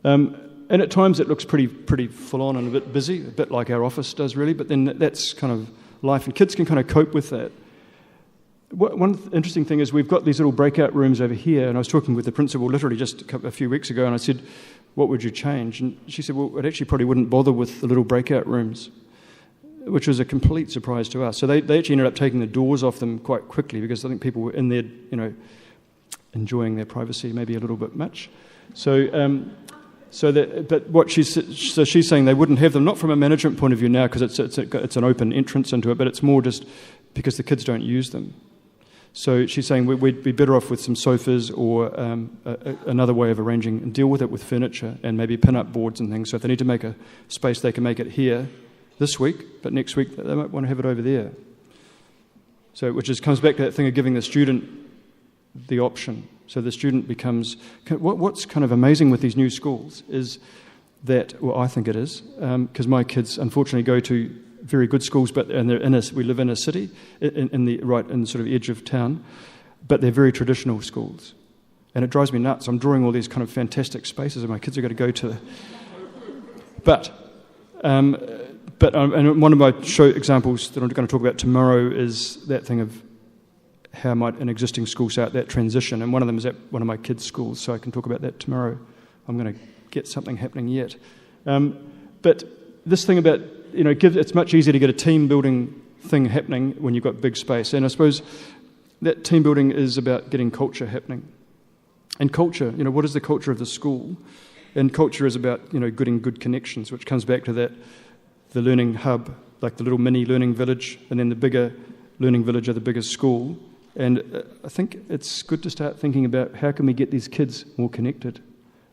And at times it looks pretty full on and a bit busy, a bit like our office does really, but then that's kind of life, and kids can kind of cope with that. One interesting thing is we've got these little breakout rooms over here, and I was talking with the principal literally just a few weeks ago, and I said, what would you change? And she said, well, it actually probably wouldn't bother with the little breakout rooms, which was a complete surprise to us. So they actually ended up taking the doors off them quite quickly because I think people were in there, enjoying their privacy maybe a little bit much. But what she's saying they wouldn't have them, not from a management point of view now because it's an open entrance into it, but it's more just because the kids don't use them. So she's saying we'd be better off with some sofas or another way of arranging and deal with it with furniture and maybe pin-up boards and things. So if they need to make a space, they can make it here this week, but next week they might want to have it over there. So which comes back to that thing of giving the student the option. So the student becomes... What's kind of amazing with these new schools is that, well, I think it is, because my kids unfortunately go to very good schools, but we live in a city, in the sort of edge of town, but they're very traditional schools. And it drives me nuts. I'm drawing all these kind of fantastic spaces and my kids are going to go to... And one of my show examples that I'm going to talk about tomorrow is that thing of how might an existing school start that transition, and one of them is at one of my kids' schools, so I can talk about that tomorrow. I'm going to get something happening yet. But this thing about, it's much easier to get a team-building thing happening when you've got big space, and I suppose that team-building is about getting culture happening. And culture, what is the culture of the school? And culture is about, getting good connections, which comes back to that, the learning hub, like the little mini learning village, and then the bigger learning village of the bigger school. And I think it's good to start thinking about how can we get these kids more connected.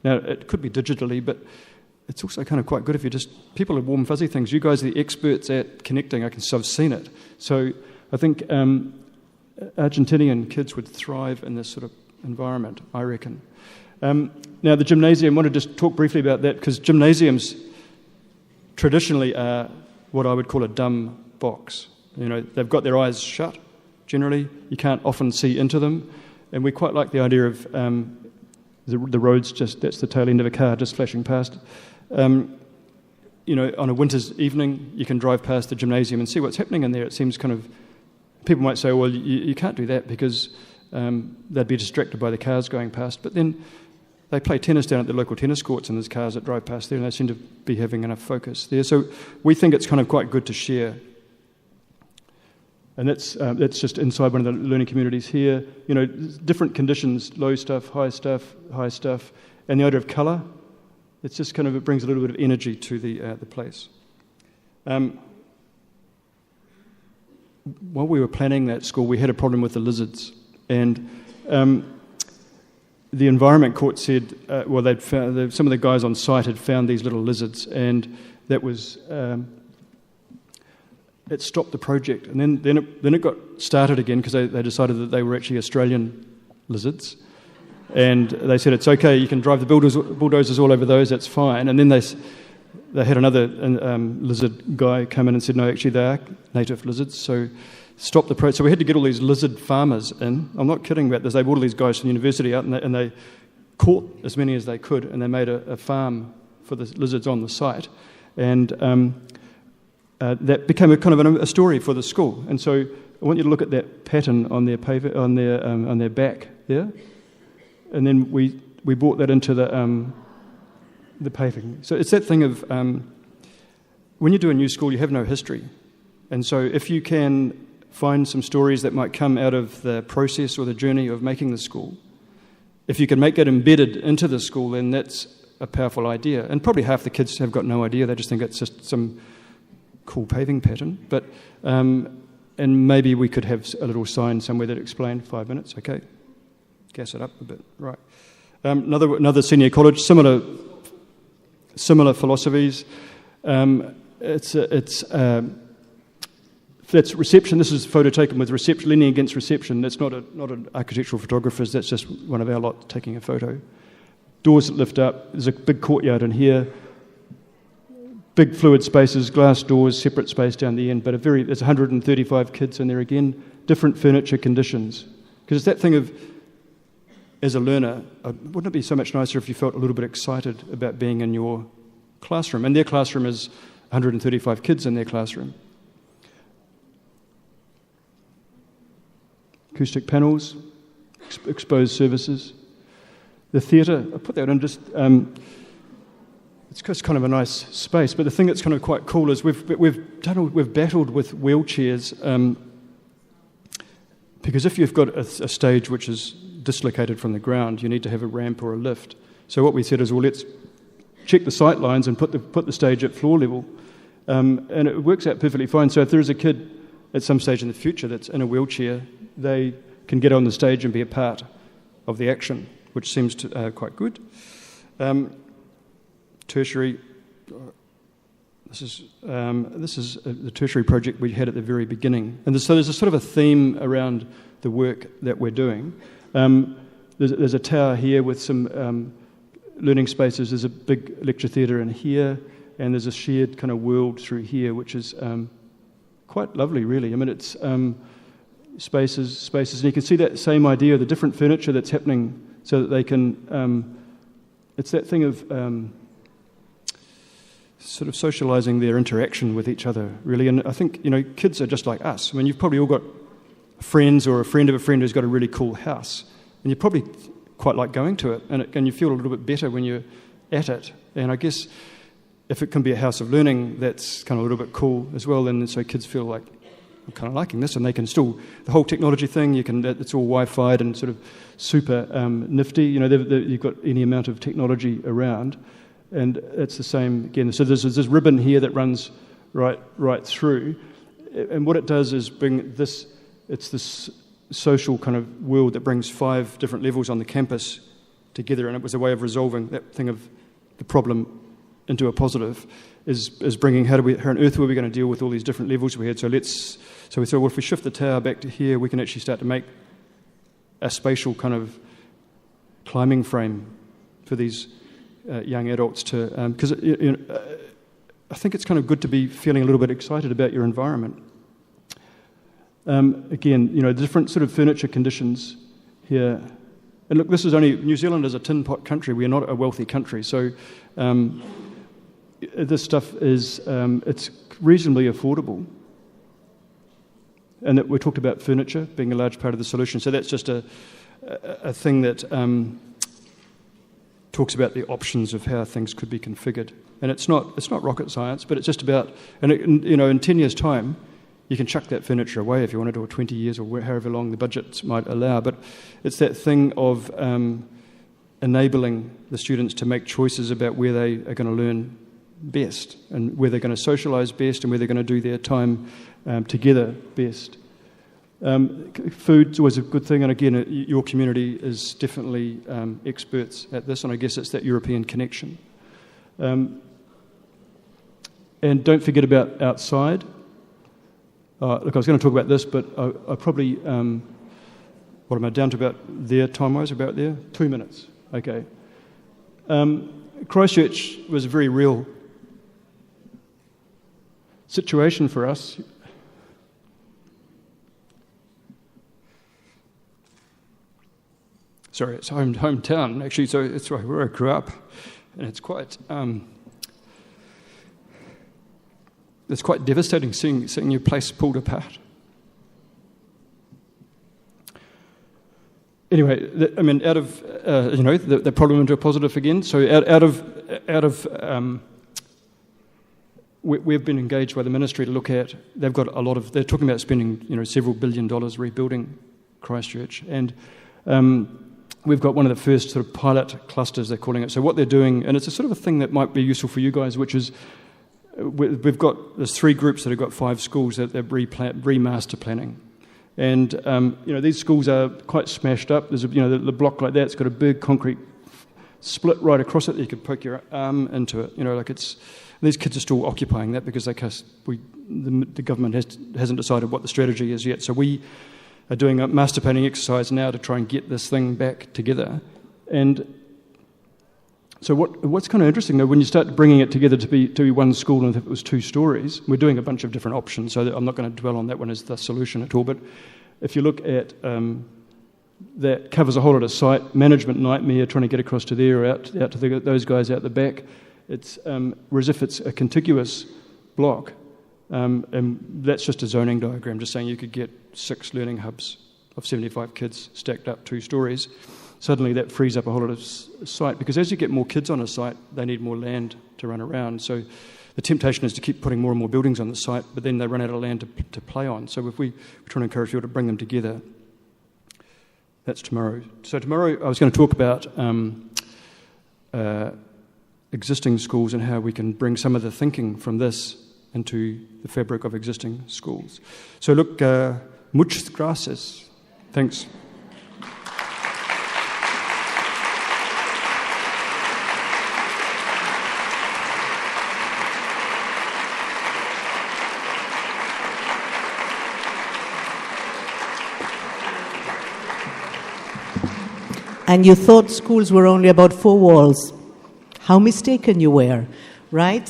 Now, it could be digitally, but it's also kind of quite good if people are warm, fuzzy things. You guys are the experts at connecting. I've seen it. So I think Argentinian kids would thrive in this sort of environment, I reckon. Now, the gymnasium, I want to just talk briefly about that, because gymnasiums traditionally are what I would call a dumb box. They've got their eyes shut, generally. You can't often see into them. And we quite like the idea of the roads that's the tail end of a car just flashing past. On a winter's evening, you can drive past the gymnasium and see what's happening in there. It seems kind of... People might say, well, you can't do that because they'd be distracted by the cars going past. But then they play tennis down at the local tennis courts and there's cars that drive past there and they seem to be having enough focus there. So we think it's kind of quite good to share. And that's just inside one of the learning communities here. Different conditions, low stuff, high stuff, and the idea of colour. It's just kind of, it brings a little bit of energy to the place. While we were planning that school, we had a problem with the lizards. And the Environment Court said, they'd found, some of the guys on site had found these little lizards, and that was... it stopped the project, and then it got started again because they decided that they were actually Australian lizards, and they said it's okay, you can drive the bulldozers all over those, that's fine. And then they had another lizard guy come in and said no, actually they are native lizards, so stopped the project. So we had to get all these lizard farmers in. I'm not kidding about this. They brought all these guys from the university out, and they caught as many as they could, and they made a farm for the lizards on the site, and that became a kind of a story for the school. And so I want you to look at that pattern on their on their back there, and then we brought that into the paving. So it's that thing of when you do a new school, you have no history, and so if you can find some stories that might come out of the process or the journey of making the school, if you can make it embedded into the school, then that's a powerful idea. And probably half the kids have got no idea; they just think it's just some cool paving pattern, but and maybe we could have a little sign somewhere that explained 5 minutes, okay, gas it up a bit, right. Another senior college, similar philosophies. That's reception. This is a photo taken with reception, leaning against reception. That's not an architectural photographer's, that's just one of our lot taking a photo. Doors that lift up, there's a big courtyard in here, big fluid spaces, glass doors, separate space down the end, but there's 135 kids in there again, different furniture conditions. Because it's that thing of, as a learner, wouldn't it be so much nicer if you felt a little bit excited about being in your classroom? And their classroom is 135 kids in their classroom. Acoustic panels, exposed services. The theatre, I put that in just, it's just kind of a nice space, but the thing that's kind of quite cool is we've battled with wheelchairs, because if you've got a stage which is dislocated from the ground, you need to have a ramp or a lift. So what we said is, well, let's check the sight lines and put the stage at floor level, and it works out perfectly fine. So if there is a kid at some stage in the future that's in a wheelchair, they can get on the stage and be a part of the action, which seems quite good. Tertiary. This is the tertiary project we had at the very beginning, and so there's a sort of a theme around the work that we're doing. There's a tower here with some learning spaces. There's a big lecture theatre in here, and there's a shared kind of world through here, which is quite lovely, really. I mean, it's spaces, and you can see that same idea, the different furniture that's happening, so that they can. It's that thing of sort of socialising their interaction with each other, really. And I think, kids are just like us. I mean, you've probably all got friends or a friend of a friend who's got a really cool house, and you probably quite like going to it, and you feel a little bit better when you're at it. And I guess if it can be a house of learning, that's kind of a little bit cool as well, and so kids feel like, I'm kind of liking this, and they can still, the whole technology thing, it's all Wi-Fi'd and sort of super nifty. You've got any amount of technology around, and it's the same again. So there's this ribbon here that runs right through, and what it does is bring this. It's this social kind of world that brings 5 different levels on the campus together, and it was a way of resolving that thing of the problem into a positive. Is bringing how on earth were we going to deal with all these different levels we had? So we thought, well, if we shift the tower back to here, we can actually start to make a spatial kind of climbing frame for these young adults to, because I think it's kind of good to be feeling a little bit excited about your environment. Again, the different sort of furniture conditions here. And look, New Zealand is a tin pot country. We are not a wealthy country, so this stuff is it's reasonably affordable. And that we talked about furniture being a large part of the solution. So that's just a thing that talks about the options of how things could be configured. And it's not rocket science, but it's just about, and in 10 years' time, you can chuck that furniture away if you wanted to, or 20 years, or however long the budgets might allow. But it's that thing of enabling the students to make choices about where they are going to learn best, and where they're going to socialise best, and where they're going to do their time together best. Food's always a good thing, and again, your community is definitely experts at this, and I guess it's that European connection. And don't forget about outside. Look, I was going to talk about this, but I probably, what am I down to about there, time-wise, about there? 2 minutes. Okay. Christchurch was a very real situation for us. Sorry, it's hometown, actually, so it's where I grew up, and it's quite devastating seeing your place pulled apart. Anyway, out of the problem into a positive again. So out of we've been engaged by the ministry to look at. They've got a lot of. They're talking about spending several $1 billion rebuilding Christchurch, and we've got one of the first sort of pilot clusters, they're calling it. So what they're doing, and it's a sort of a thing that might be useful for you guys, which is there's 3 groups that have got 5 schools that they're re-master planning. And, these schools are quite smashed up. There's the block like that, it's got a big concrete split right across it that you could poke your arm into it. These kids are still occupying that because the government hasn't decided what the strategy is yet. So we are doing a master planning exercise now to try and get this thing back together. And So what's kind of interesting, though, when you start bringing it together to be one school, and if it was 2 stories, we're doing a bunch of different options, so I'm not going to dwell on that one as the solution at all, but if you look at that covers a whole lot of site management nightmare, trying to get across to there, out to those guys out the back. It's whereas if it's a contiguous block, and that's just a zoning diagram, just saying you could get 6 learning hubs of 75 kids stacked up 2 stories. Suddenly that frees up a whole lot of site, because as you get more kids on a site, they need more land to run around. So the temptation is to keep putting more and more buildings on the site, but then they run out of land to play on. So if we're trying to encourage people to bring them together, that's tomorrow. So tomorrow I was going to talk about existing schools and how we can bring some of the thinking from this into the fabric of existing schools. So look, muchas gracias. Thanks. And you thought schools were only about 4 walls. How mistaken you were, right?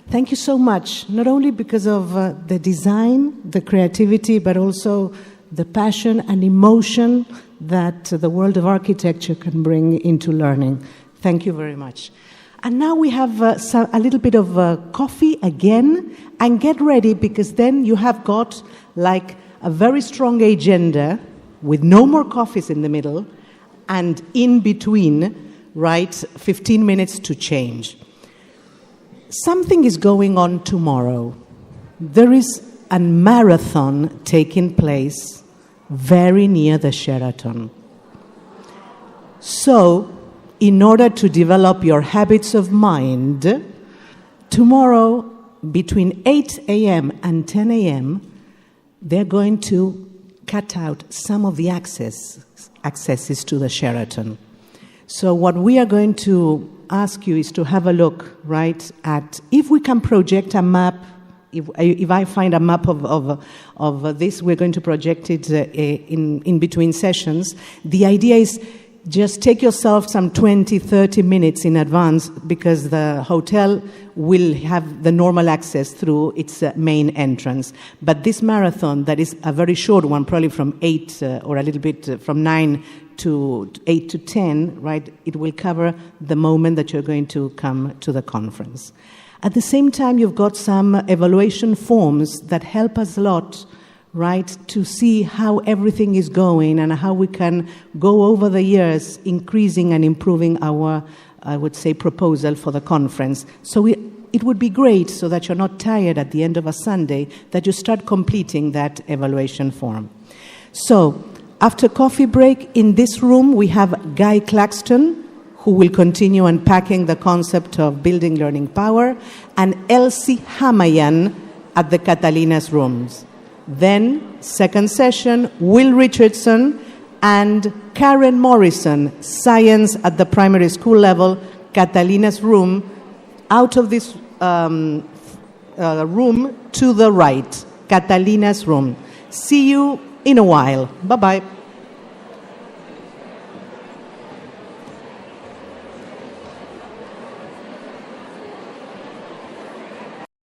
Thank you so much, not only because of the design, the creativity, but also the passion and emotion that the world of architecture can bring into learning. Thank you very much. And now we have a little bit of coffee again, and get ready, because then you have got like a very strong agenda with no more coffees in the middle, and in between, right, 15 minutes to change. Something is going on tomorrow. There is a marathon taking place very near the Sheraton. So, in order to develop your habits of mind, tomorrow between 8 a.m. and 10 a.m., they're going to cut out some of the accesses to the Sheraton. So what we are going to ask you is to have a look, right, at if we can project a map. If I find a map of this, we're going to project it in between sessions. The idea is just take yourself some 20, 30 minutes in advance, because the hotel will have the normal access through its main entrance. But this marathon, that is a very short one, probably from 8 or a little bit from 9 to 8 to 10, right? It will cover the moment that you're going to come to the conference. At the same time, you've got some evaluation forms that help us a lot, right, to see how everything is going and how we can go over the years increasing and improving our, I would say, proposal for the conference. So it would be great, so that you're not tired at the end of a Sunday, that you start completing that evaluation form. So after coffee break, in this room we have Guy Claxton, who will continue unpacking the concept of building learning power, and Elsie Hamayan at the Catalina's rooms. Then, second session, Will Richardson and Karen Morrison, science at the primary school level, Catalina's room, out of this room to the right, Catalina's room. See you in a while. Bye-bye.